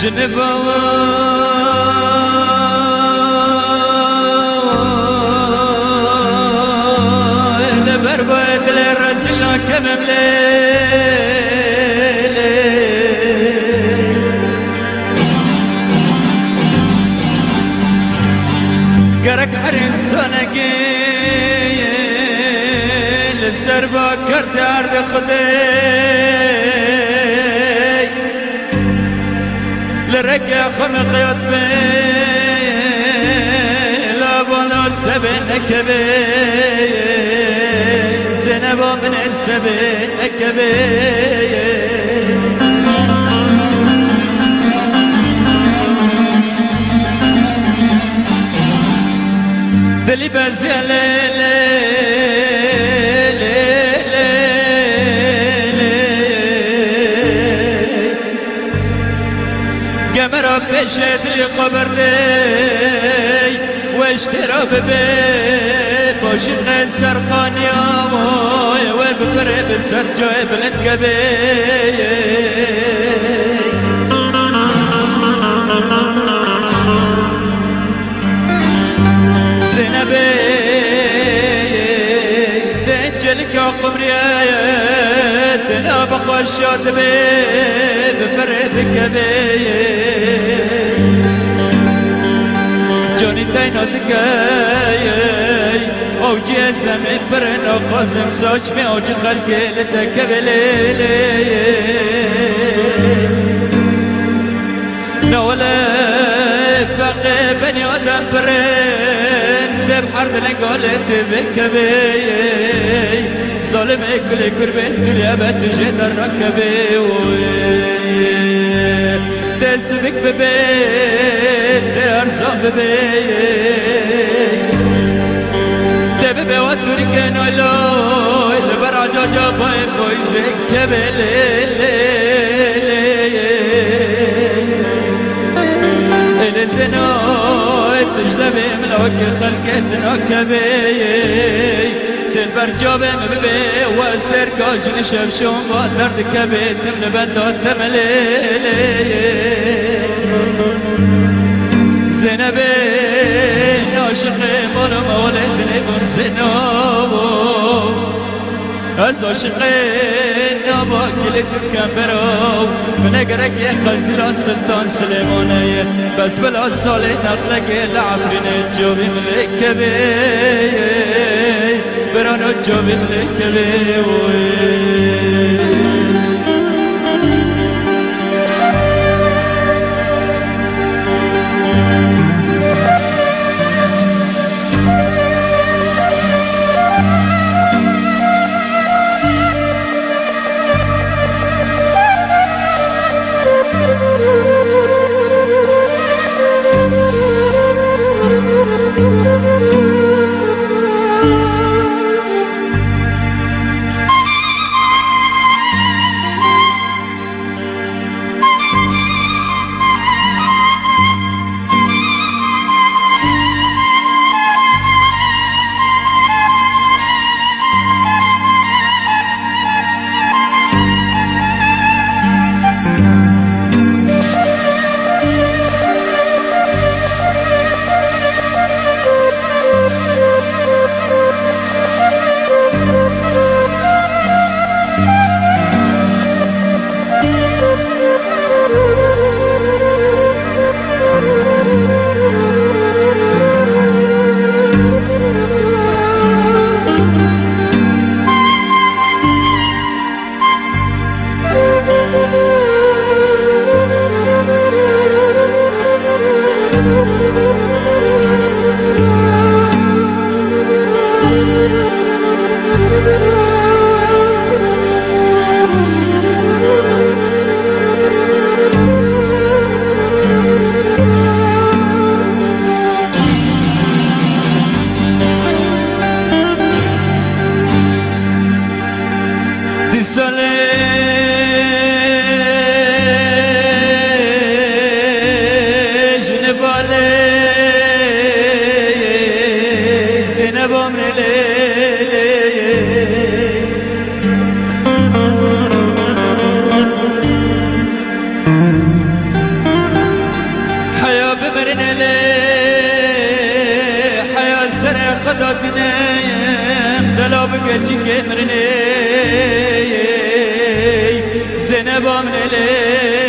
جنبا لبرباد للرجل كمم قرك حرين سنقيل الزربا كرت عرض خدي لركع خمق يطبي لابنا السبن كبي زنبا من السبن كبي دلي بزيالي قمر بشد لي قبر لي واشترى ببيت بوشد غسر خان يا موي وبفر بسر جايب للكبي زينبي دجلك قمريات انا بخشات بي بفر بكبي جوني داينو زكاي اوجي زمين برنا قاسم ساش مي اوجي خلقي لتكبلي نولا باقي بني ادم برن بحرد لقولت بكبي ظالم اكبلي كربين اليابات جيد الركبي تسبك ببيت ارزاق ببيت تببي ودوري كانوا لو البراجة جاباي بويزك كبلي الزنوت تجلبي ملوك خلقتنا كبي تلبرجوبي مبي واستركاج لشبشون بادرد كبي تمن بدو تملي زينبي عاشقي مولو مولدني برزنو از عاشقين نبا كلت كبرو من اقرك يا خزلان سلطان سليمانية بس بلا صالي نقلك العفرين الجوبي ملك بي برانو الجوبي ملك بي داتنم دلا بگرچی که مرنی زنبام نلی